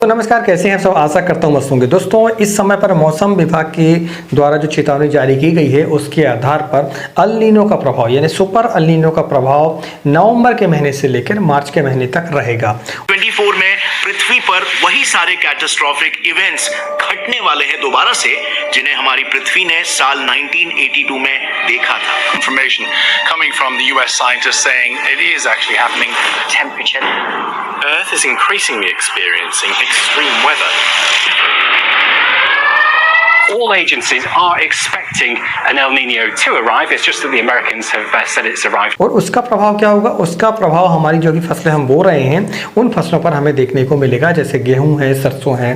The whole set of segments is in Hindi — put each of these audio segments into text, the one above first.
तो नमस्कार, कैसे हैं सब। आशा करता हूँ मस्त होंगे। दोस्तों, इस समय पर मौसम विभाग के द्वारा जो चेतावनी जारी की गई है उसके आधार पर अल नीनो का प्रभाव यानी सुपर अल नीनो का प्रभाव नवंबर के महीने से लेकर मार्च के महीने तक रहेगा। 24 में पृथ्वी पर वही सारे कैटास्ट्रोफिक इवेंट्स घटने वाले हैं दोबारा से, जिन्हें हमारी पृथ्वी ने साल 1982 में देखा था। Information coming from the US scientists saying it is actually happening. Temperature. Earth is increasingly experiencing extreme weather. All agencies are expecting an El Nino to arrive. It's just that the Americans have said it's arrived. और उसका प्रभाव क्या होगा? उसका प्रभाव हमारी जो भी फसलें हम बो रहे हैं उन फसलों पर हमें देखने को मिलेगा, जैसे गेहूं है, सरसों है,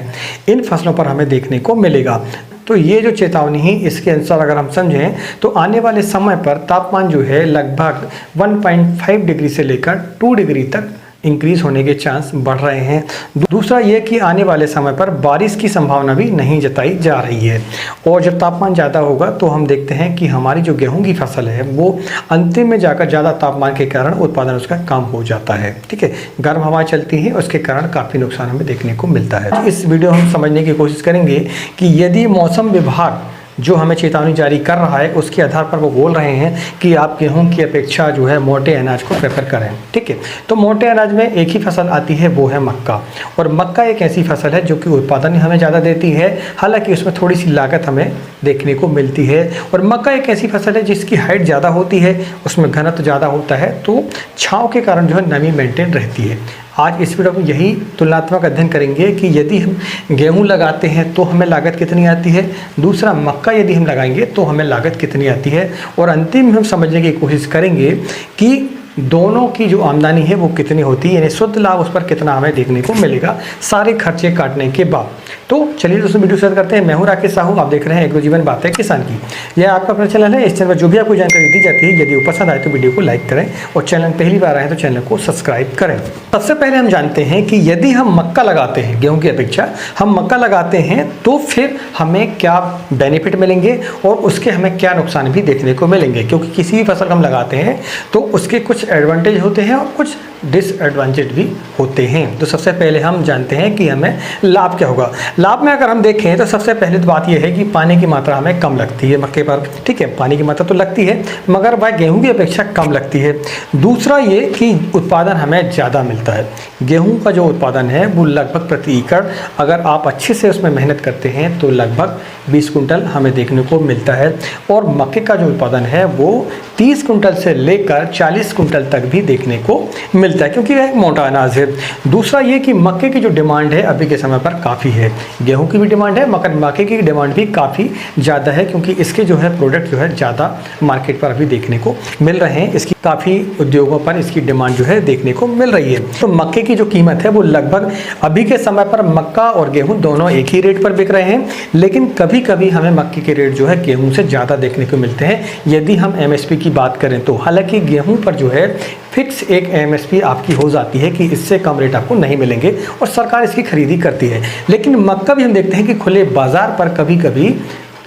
इन फसलों पर हमें देखने को मिलेगा। तो ये जो चेतावनी है इसके अनुसार अगर हम समझें तो आने वाले समय पर तापमान जो है लगभग 1.5 डिग्री से लेकर 2 डिग्री तक इंक्रीज होने के चांस बढ़ रहे हैं। दूसरा ये कि आने वाले समय पर बारिश की संभावना भी नहीं जताई जा रही है। और जब तापमान ज़्यादा होगा तो हम देखते हैं कि हमारी जो गेहूं की फसल है वो अंतिम में जाकर ज़्यादा तापमान के कारण उत्पादन उसका कम हो जाता है। ठीक है, गर्म हवाएं चलती हैं, उसके कारण काफ़ी नुकसान हमें देखने को मिलता है। तो इस वीडियो हम समझने की कोशिश करेंगे कि यदि मौसम विभाग जो हमें चेतावनी जारी कर रहा है उसके आधार पर वो बोल रहे हैं कि आप गेहूं की अपेक्षा जो है मोटे अनाज को प्रेफर करें। ठीक है, तो मोटे अनाज में एक ही फसल आती है, वो है मक्का। और मक्का एक ऐसी फसल है जो कि उत्पादन हमें ज़्यादा देती है, हालांकि उसमें थोड़ी सी लागत हमें देखने को मिलती है। और मक्का एक ऐसी फसल है जिसकी हाइट ज़्यादा होती है, उसमें घनत्व ज़्यादा होता है, तो छाँव के कारण जो है नमी मेंटेन रहती है। आज इस वीडियो में यही तुलनात्मक अध्ययन करेंगे कि यदि हम गेहूं लगाते हैं तो हमें लागत कितनी आती है, दूसरा मक्का यदि हम लगाएंगे तो हमें लागत कितनी आती है, और अंतिम में हम समझने की कोशिश करेंगे कि दोनों की जो आमदनी है वो कितनी होती है, यानी शुद्ध लाभ उस पर कितना हमें देखने को मिलेगा सारे खर्चे काटने के बाद। तो चलिए दोस्तों वीडियो शुरू करते हैं। मैं हूं राकेश साहू, आप देख रहे हैं एग्रो जीवन बातें किसान की। यह आपका अपना चैनल है। इस चैनल पर जो भी आपको जानकारी दी जाती है, यदि वो पसंद आए तो वीडियो को लाइक करें, और चैनल पहली बार आए तो चैनल को सब्सक्राइब करें। सबसे पहले हम जानते हैं कि यदि हम मक्का लगाते हैं, गेहूँ की अपेक्षा हम मक्का लगाते हैं, तो फिर हमें क्या बेनिफिट मिलेंगे और उसके हमें क्या नुकसान भी देखने को मिलेंगे। क्योंकि किसी भी फसल हम लगाते हैं तो उसके कुछ एडवांटेज होते हैं और कुछ डिसएडवांटेज भी होते हैं। तो सबसे पहले हम जानते हैं कि हमें लाभ क्या होगा। लाभ में अगर हम देखें तो सबसे पहले तो बात यह है कि पानी की मात्रा हमें कम लगती है मक्के पर। ठीक है, पानी की मात्रा तो लगती है मगर वह गेहूं की अपेक्षा कम लगती है। दूसरा ये कि उत्पादन हमें ज़्यादा मिलता है। गेहूं का जो उत्पादन है वो लगभग प्रति एकड़ अगर आप अच्छे से उसमें मेहनत करते हैं तो लगभग 20 कुंटल हमें देखने को मिलता है, और मक्के का जो उत्पादन है वो 30 कुंटल से लेकर 40 कुंटल तक भी देखने को मिलता है, क्योंकि वह एक मोटा अनाज है। दूसरा ये कि मक्के की जो डिमांड है अभी के समय पर काफ़ी है। गेहूं की भी डिमांड है मगर मक्के की डिमांड भी काफ़ी ज़्यादा है, क्योंकि इसके जो है प्रोडक्ट जो है ज़्यादा मार्केट पर अभी देखने को मिल रहे हैं। इसकी काफ़ी उद्योगों पर इसकी डिमांड जो है देखने को मिल रही है। तो मक्के की जो कीमत है वो लगभग अभी के समय पर मक्का और गेहूँ दोनों एक ही रेट पर बिक रहे हैं, लेकिन कभी कभी हमें मक्के के रेट जो है गेहूं से ज़्यादा देखने को मिलते हैं यदि हम एमएसपी की बात करें तो। हालांकि गेहूं पर जो है फिक्स एक एमएसपी आपकी हो जाती है कि इससे कम रेट आपको नहीं मिलेंगे, और सरकार इसकी खरीदी करती है। लेकिन मक्का भी हम देखते हैं कि खुले बाजार पर कभी कभी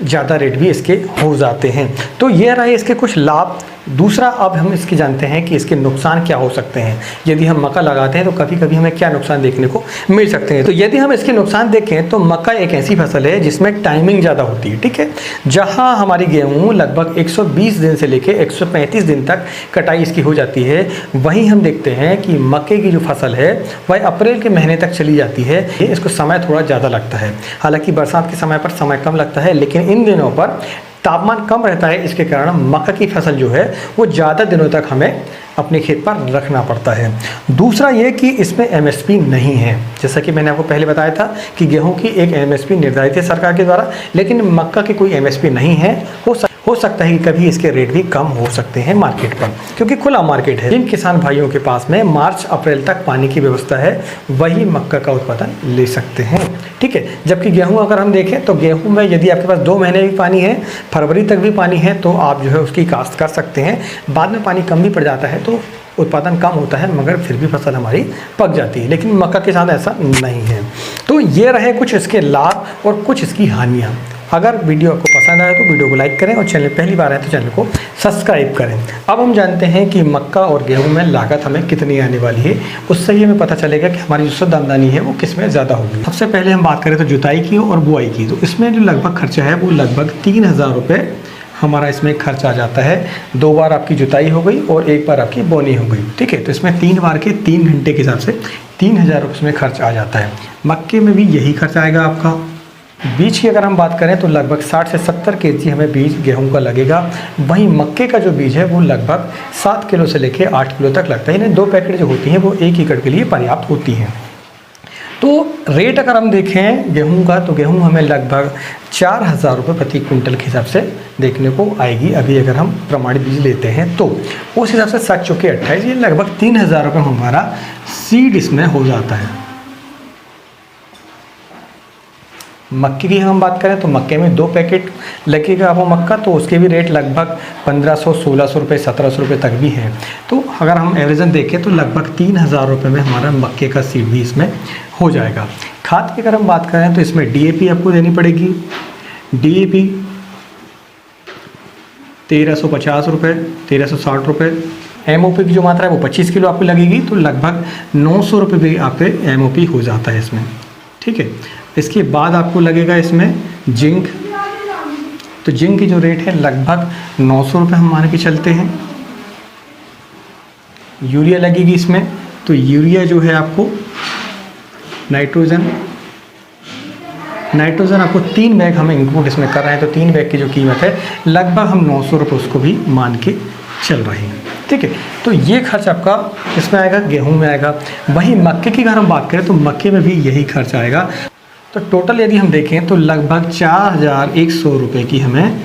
ज़्यादा रेट भी इसके हो जाते हैं। तो ये रहे इसके कुछ लाभ। दूसरा अब हम इसकी जानते हैं कि इसके नुकसान क्या हो सकते हैं। यदि हम मक्का लगाते हैं तो कभी कभी हमें क्या नुकसान देखने को मिल सकते हैं। तो यदि हम इसके नुकसान देखें तो मक्का एक ऐसी फसल है जिसमें टाइमिंग ज़्यादा होती है। ठीक है, जहां हमारी गेहूँ लगभग 120 दिन से लेकर 135 दिन तक कटाई इसकी हो जाती है, वहीं हम देखते हैं कि मक्के की जो फसल है वह अप्रैल के महीने तक चली जाती है। इसको समय थोड़ा ज़्यादा लगता है। हालाँकि बरसात के समय पर समय कम लगता है, लेकिन इन दिनों पर तापमान कम रहता है, इसके कारण मक्का की फसल जो है वो ज़्यादा दिनों तक हमें अपने खेत पर रखना पड़ता है। दूसरा ये कि इसमें एमएसपी नहीं है। जैसा कि मैंने आपको पहले बताया था कि गेहूं की एक एमएसपी निर्धारित है सरकार के द्वारा, लेकिन मक्का की कोई एमएसपी नहीं है। हो सकता है कि कभी इसके रेट भी कम हो सकते हैं मार्केट पर, क्योंकि खुला मार्केट है। जिन किसान भाइयों के पास में मार्च अप्रैल तक पानी की व्यवस्था है वही मक्का का उत्पादन ले सकते हैं। ठीक है, जबकि गेहूं अगर हम देखें तो गेहूं में यदि आपके पास 2 महीने भी पानी है, फरवरी तक भी पानी है, तो आप जो है उसकी काश्त कर सकते हैं। बाद में पानी कम भी पड़ जाता है तो उत्पादन कम होता है, मगर फिर भी फसल हमारी पक जाती है। लेकिन मक्का के साथ ऐसा नहीं है। तो ये रहे कुछ इसके लाभ और कुछ इसकी हानियाँ। अगर वीडियो आपको पसंद पसंद आए तो वीडियो को लाइक करें और चैनल पहली बार आए तो चैनल को सब्सक्राइब करें। अब हम जानते हैं कि मक्का और गेहूं में लागत हमें कितनी आने वाली है, उससे ही हमें पता चलेगा कि हमारी जो शुद्ध आमदनी है वो किस में ज़्यादा होगी। सबसे पहले हम बात करें तो जुताई की और बुआई की, तो इसमें जो लगभग खर्चा है वो लगभग 3000 रुपये हमारा इसमें खर्च आ जाता है। 2 बार आपकी जुताई हो गई और 1 बार आपकी बोनी हो गई, ठीक है। तो इसमें 3 बार के 3 घंटे के हिसाब से 3000 रुपये इसमें खर्च आ जाता है। मक्के में भी यही खर्च आएगा आपका। बीज की अगर हम बात करें तो लगभग 60 से 70 केजी हमें बीज गेहूं का लगेगा। वहीं मक्के का जो बीज है वो लगभग 7 किलो से लेकर 8 किलो तक लगता है। यानी 2 पैकेट जो होती हैं वो 1 एकड़ के लिए पर्याप्त होती हैं। तो रेट अगर हम देखें गेहूं का, तो गेहूं हमें लगभग 4000 रुपये प्रति क्विंटल के हिसाब से देखने को आएगी। अभी अगर हम प्रमाणित बीज लेते हैं तो उस हिसाब से 7 चौके 28, ये लगभग 3000 रुपये हमारा सीड इसमें हो जाता है। मक्के की हम बात करें तो मक्के में 2 पैकेट लगेगा आपको मक्का, तो उसके भी रेट लगभग 1500, 1600 रुपये, 1700 रुपये तक भी है। तो अगर हम एवरेजन देखें तो लगभग 3000 रुपये में हमारा मक्के का सीड भी इसमें हो जाएगा। खाद की अगर हम बात करें तो इसमें DAP आपको देनी पड़ेगी। DAP 1350 रुपये, 1360 रुपये। MOP की जो मात्रा है वो 25 किलो आपको लगेगी, तो लगभग 900 रुपये भी आप पे MOP हो जाता है इसमें, ठीक है। इसके बाद आपको लगेगा इसमें जिंक, तो जिंक की जो रेट है लगभग 900 रुपये हम मान के चलते हैं। यूरिया लगेगी इसमें, तो यूरिया जो है आपको नाइट्रोजन आपको 3 बैग हमें इंक्लूड इसमें कर रहे हैं, तो 3 बैग की जो कीमत है लगभग हम 900 रुपये उसको भी मान के चल रहे हैं, ठीक है। तो ये खर्च आपका इसमें आएगा, गेहूं में आएगा। वहीं मक्के की अगर हम बात करें तो मक्के में भी यही खर्च आएगा। तो टोटल यदि हम देखें तो लगभग 4100 रुपये की हमें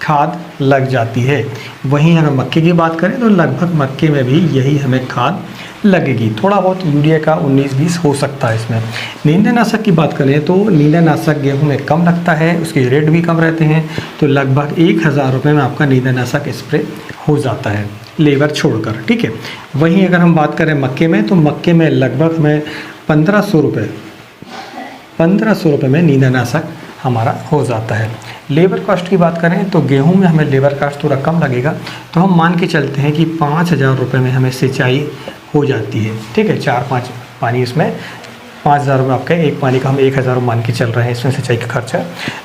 खाद लग जाती है। वहीं अगर मक्के की बात करें तो लगभग मक्के में भी यही हमें खाद लगेगी। थोड़ा बहुत यूरिया का 19-20 हो सकता है इसमें। नींदनाशक की बात करें तो नींदनाशक गेहूं में कम लगता है, उसके रेट भी कम रहते हैं, तो लगभग 1000 रुपये में आपका नींदनाशक स्प्रे हो जाता है लेबर छोड़कर, ठीक है। वहीं अगर हम बात करें मक्के में तो मक्के में लगभग हमें 1500 रुपये में नींदनाशक हमारा हो जाता है। लेबर कॉस्ट की बात करें तो गेहूं में हमें लेबर कॉस्ट थोड़ा कम लगेगा, तो हम मान के चलते हैं कि 5000 रुपये में हमें सिंचाई हो जाती है, ठीक है। 4-5 पानी इसमें 5000 रुपये आपका, एक पानी का हम 1000 मान के चल रहे हैं इसमें सिंचाई का खर्चा,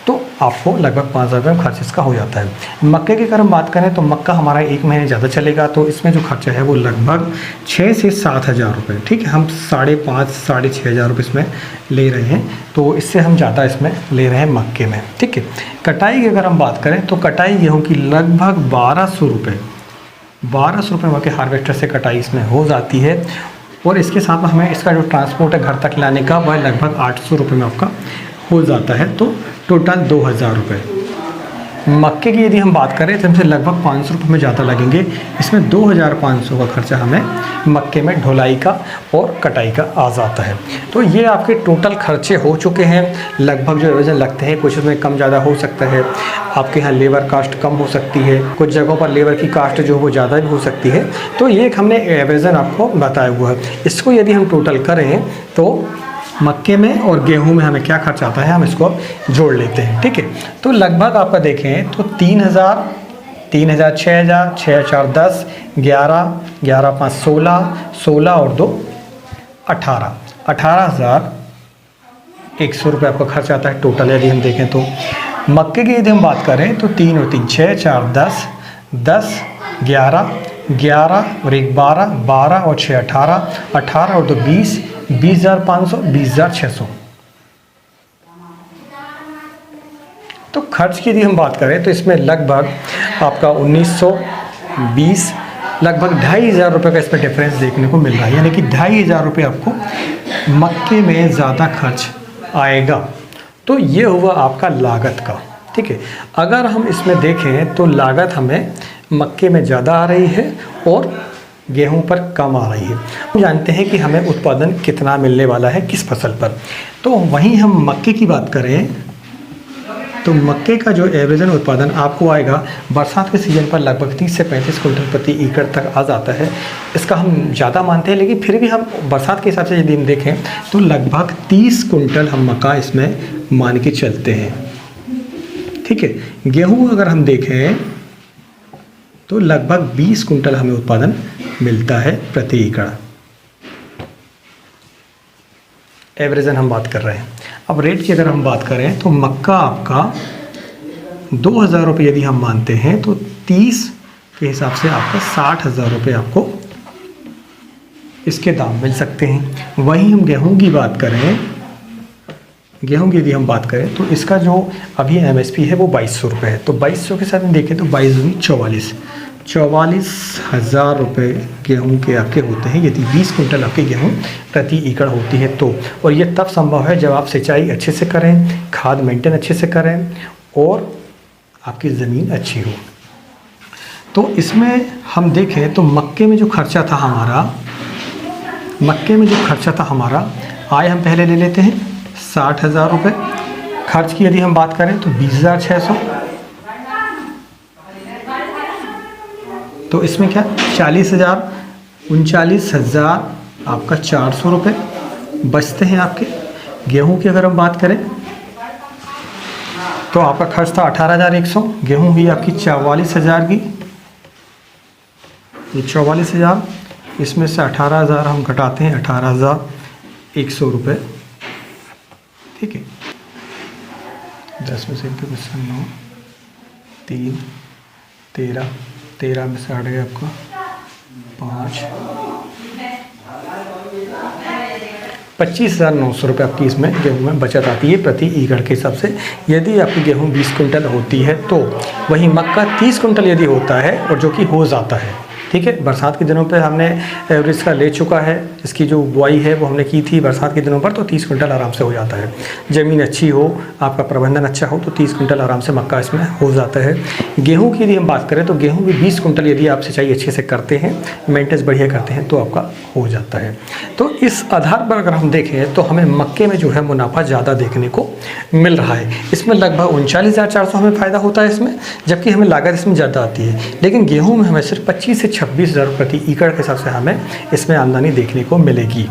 तो आपको लगभग 5000 रुपये खर्च इसका हो जाता है। मक्के की अगर हम बात करें तो मक्का हमारा 1 महीने ज़्यादा चलेगा, तो इसमें जो खर्चा है वो लगभग 6 से 7000 रुपये, ठीक है। हम 5,500 साढ़े 6,000 रुपये इसमें ले रहे हैं, तो इससे हम ज़्यादा इसमें ले रहे हैं मक्के में, ठीक है। कटाई की अगर हम बात करें तो कटाई गेहूँ की लगभग 1200 रुपये मक्के हार्वेस्टर से कटाई इसमें हो जाती है। और इसके साथ में हमें इसका जो ट्रांसपोर्ट है घर तक लाने का वह लगभग 800 रुपये में आपका हो जाता है, तो टोटल 2000 रुपये। मक्के की यदि हम बात करें तो हमसे लगभग 500 रुपये में ज़्यादा लगेंगे। इसमें 2500 का खर्चा हमें मक्के में ढुलाई का और कटाई का आ जाता है। तो ये आपके टोटल खर्चे हो चुके हैं। लगभग जो एवरेजन लगते हैं, कुछ उसमें कम ज़्यादा हो सकता है। आपके यहाँ लेबर कास्ट कम हो सकती है, कुछ जगहों पर लेबर की कास्ट जो वो ज़्यादा भी हो सकती है। तो ये एक हमने एवरेजन आपको बताया हुआ है। इसको यदि हम टोटल करें तो मक्के में और गेहूं में हमें क्या खर्च आता है, हम इसको जोड़ लेते हैं, ठीक है। तो लगभग आपका देखें तो 3000, 6000, 6 4 10, 11, 11 5 16, 16 और 2 18, 18,100 रुपये आपका खर्च आता है टोटल यदि हम देखें तो। मक्के की यदि हम बात करें तो 3 और 3 6, 4 10, 10, 11, 11 और 1 12, 12 और 6 18, 18 और 2 20, 20,500, 20,600। तो खर्च की यदि हम बात करें तो इसमें लगभग आपका 1920, लगभग 2,500 रुपये का इसमें डिफरेंस देखने को मिल रहा है। यानी कि 2,500 रुपये आपको मक्के में ज़्यादा खर्च आएगा। तो ये हुआ आपका लागत का, ठीक है। अगर हम इसमें देखें तो लागत हमें मक्के में ज़्यादा आ रही है और गेहूं पर कम आ रही है। हम जानते हैं कि हमें उत्पादन कितना मिलने वाला है किस फसल पर। तो वहीं हम मक्के की बात करें तो मक्के का जो एवरेजन उत्पादन आपको आएगा बरसात के सीज़न पर लगभग 30 से 35 कुंटल प्रति एकड़ तक आ जाता है। इसका हम ज़्यादा मानते हैं, लेकिन फिर भी हम बरसात के हिसाब से यदि हम देखें तो लगभग 30 कुंटल हम मक्का इसमें मान के चलते हैं। ठीक है, गेहूं अगर हम देखें तो लगभग 20 कुंटल हमें उत्पादन मिलता है प्रति एकड़। एवरेजन हम बात कर रहे हैं। अब रेट की अगर हम बात करें तो मक्का आपका 2000 रुपये यदि हम मानते हैं तो 30 के हिसाब से आपका 60,000 रुपये आपको इसके दाम मिल सकते हैं। वहीं हम गेहूं की बात करें, गेहूं की यदि हम बात करें तो इसका जो अभी एमएसपी है वो 2200 रुपये है। तो 2200 के साथ में देखें तो 44,000 रुपये गेहूं के आपके होते हैं यदि 20 कुंटल आपके गेहूं प्रति एकड़ होती है तो। और ये तब संभव है जब आप सिंचाई अच्छे से करें, खाद मेंटेन अच्छे से करें और आपकी ज़मीन अच्छी हो। तो इसमें हम देखें तो मक्के में जो खर्चा था हमारा, आय हम पहले ले लेते हैं 60,000 रुपये। खर्च की यदि हम बात करें तो 20,600। तो इसमें क्या 39,000 आपका 400 रुपये बचते हैं आपके। गेहूं की अगर हम बात करें तो आपका खर्च था 18,100, गेहूं हुई आपकी 44,000 की। ये 44,000, इसमें से 18,000 हम घटाते हैं, 18,100 रुपये। ठीक है, 10 में से 9, 3, 13 में से हट गया आपका 5, 25,900 रुपये आपकी इसमें गेहूं में बचत आती है प्रति एकड़ के हिसाब से यदि आपकी गेहूं 20 कुंटल होती है तो। वहीं मक्का 30 कुंटल यदि होता है और जो कि हो जाता है, ठीक है, बरसात के दिनों पे हमने एवरेज का ले चुका है, इसकी जो बुआई है वो हमने की थी बरसात के दिनों पर, तो 30 कुंटल आराम से हो जाता है। ज़मीन अच्छी हो, आपका प्रबंधन अच्छा हो तो 30 कुंटल आराम से मक्का इसमें हो जाता है। गेहूं की यदि हम बात करें तो गेहूं भी 20 कुंटल यदि आप सिंचाई अच्छे से करते हैं, मेंटेनेंस बढ़िया करते हैं तो आपका हो जाता है। तो इस आधार पर अगर हम देखें तो हमें मक्के में जो है मुनाफा ज़्यादा देखने को मिल रहा है। इसमें लगभग 39,400 हमें फ़ायदा होता है इसमें, जबकि हमें लागत इसमें ज़्यादा आती है। लेकिन गेहूँ में हमें सिर्फ 25 से 26,000 प्रति एकड़ के हिसाब से हमें इसमें आमदनी देखने को मिलेगी।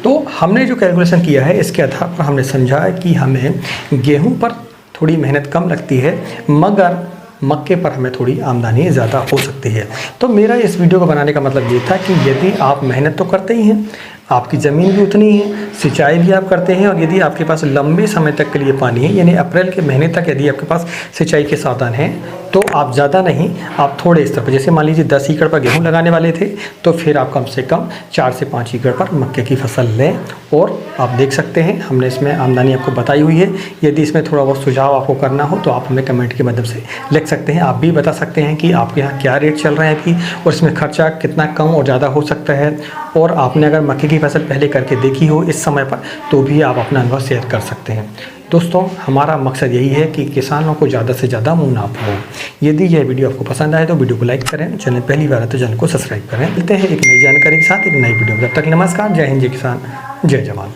तो हमने जो कैलकुलेशन किया है इसके आधार पर हमने समझा है कि हमें गेहूं पर थोड़ी मेहनत कम लगती है मगर मक्के पर हमें थोड़ी आमदनी ज़्यादा हो सकती है। तो मेरा इस वीडियो को बनाने का मतलब ये था कि यदि आप मेहनत तो करते ही हैं, आपकी ज़मीन भी उतनी है, सिंचाई भी आप करते हैं और यदि आपके पास लंबे समय तक के लिए पानी है यानी अप्रैल के महीने तक यदि आपके पास सिंचाई के साधन हैं तो आप ज़्यादा नहीं, आप थोड़े स्तर पर, जैसे मान लीजिए 10 एकड़ पर गेहूं लगाने वाले थे तो फिर आप कम से कम 4 से 5 एकड़ पर मक्के की फसल लें। और आप देख सकते हैं हमने इसमें आमदनी आपको बताई हुई है। यदि इसमें थोड़ा बहुत सुझाव आपको करना हो तो आप हमें कमेंट के माध्यम से लिख सकते हैं। आप भी बता सकते हैं कि आपके यहाँ क्या रेट चल रहे हैं अभी और इसमें खर्चा कितना कम और ज़्यादा हो सकता है। और आपने अगर मक्के की फसल पहले करके देखी हो इस समय पर तो भी आप अपना अनुभव शेयर कर सकते हैं। दोस्तों, हमारा मकसद यही है कि किसानों को ज़्यादा से ज़्यादा मुनाफा हो। यदि यह वीडियो आपको पसंद आए तो वीडियो को लाइक करें, चैनल पहली बार है तो चैनल को सब्सक्राइब करें। मिलते हैं एक नई जानकारी के साथ एक नई वीडियो में। तब तक नमस्कार, जय हिंद, जय किसान, जय जवान।